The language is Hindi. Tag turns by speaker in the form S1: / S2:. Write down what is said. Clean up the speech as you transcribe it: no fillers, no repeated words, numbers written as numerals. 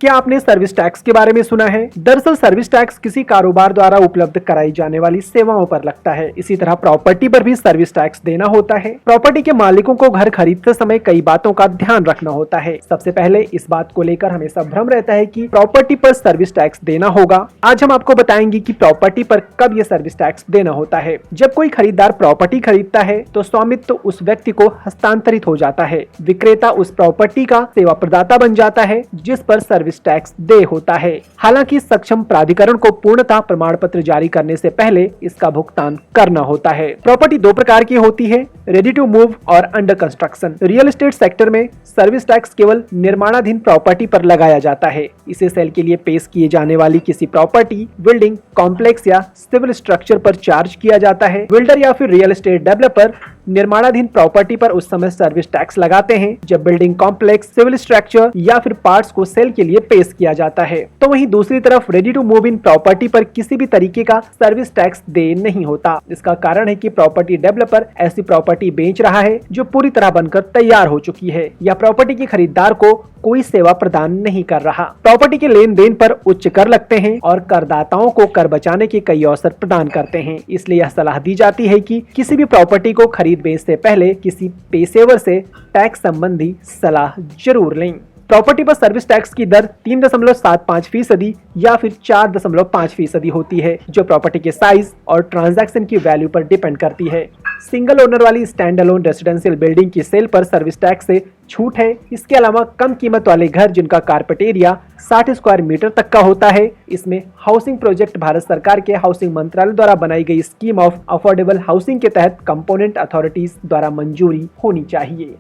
S1: क्या आपने सर्विस टैक्स के बारे में सुना है? दरअसल सर्विस टैक्स किसी कारोबार द्वारा उपलब्ध कराई जाने वाली सेवाओं पर लगता है। इसी तरह प्रॉपर्टी पर भी सर्विस टैक्स देना होता है। प्रॉपर्टी के मालिकों को घर खरीदते समय कई बातों का ध्यान रखना होता है। सबसे पहले इस बात को लेकर हमेशा भ्रम रहता है कि प्रॉपर्टी पर सर्विस टैक्स देना होगा। आज हम आपको बताएंगे कि प्रॉपर्टी पर कब यह सर्विस टैक्स देना होता है। जब कोई खरीदार प्रॉपर्टी खरीदता है तो स्वामित्व उस व्यक्ति को हस्तांतरित हो जाता है। विक्रेता उस प्रॉपर्टी का सेवा प्रदाता बन जाता है जिस पर सर्विस टैक्स दे होता है। हालांकि सक्षम प्राधिकरण को पूर्णतः प्रमाण पत्र जारी करने से पहले इसका भुगतान करना होता है। प्रॉपर्टी दो प्रकार की होती है, रेडी टू मूव और under construction. Real estate sector में सर्विस टैक्स केवल निर्माणाधीन प्रॉपर्टी पर लगाया जाता है। इसे सेल के लिए पेश किए जाने वाली किसी प्रॉपर्टी, बिल्डिंग, कॉम्प्लेक्स या सिविल स्ट्रक्चर पर चार्ज किया जाता है। बिल्डर या फिर रियल एस्टेट डेवलपर निर्माणाधीन प्रॉपर्टी पर उस समय सर्विस टैक्स लगाते हैं जब बिल्डिंग कॉम्प्लेक्स, सिविल स्ट्रक्चर या फिर पार्ट्स को सेल के लिए पेश किया जाता है। तो वहीं दूसरी तरफ ready to move in property पर किसी भी तरीके का सर्विस टैक्स दे नहीं होता। इसका कारण है कि प्रॉपर्टी डेवलपर ऐसी प्रॉपर्टी बेच रहा है जो पूरी तरह बनकर तैयार हो चुकी है या प्रॉपर्टी के खरीदार को कोई सेवा प्रदान नहीं कर रहा। प्रॉपर्टी के लेन देन पर उच्च कर लगते हैं और करदाताओं को कर बचाने के कई अवसर प्रदान करते हैं। इसलिए यह सलाह दी जाती है कि किसी भी प्रॉपर्टी को खरीद बेच से पहले किसी पेशेवर से टैक्स संबंधी सलाह जरूर लें। प्रॉपर्टी पर सर्विस टैक्स की दर 3.75% या फिर 4.5% होती है, जो प्रॉपर्टी के साइज और ट्रांजैक्शन की वैल्यू पर डिपेंड करती है। सिंगल ओनर वाली स्टैंड अलोन रेसिडेंशियल बिल्डिंग की सेल पर सर्विस टैक्स से छूट है। इसके अलावा कम कीमत वाले घर जिनका कारपेट एरिया 60 स्क्वायर मीटर तक का होता है, इसमें हाउसिंग प्रोजेक्ट भारत सरकार के हाउसिंग मंत्रालय द्वारा बनाई गई स्कीम ऑफ अफोर्डेबल हाउसिंग के तहत कंपोनेंट अथॉरिटीज द्वारा मंजूरी होनी चाहिए।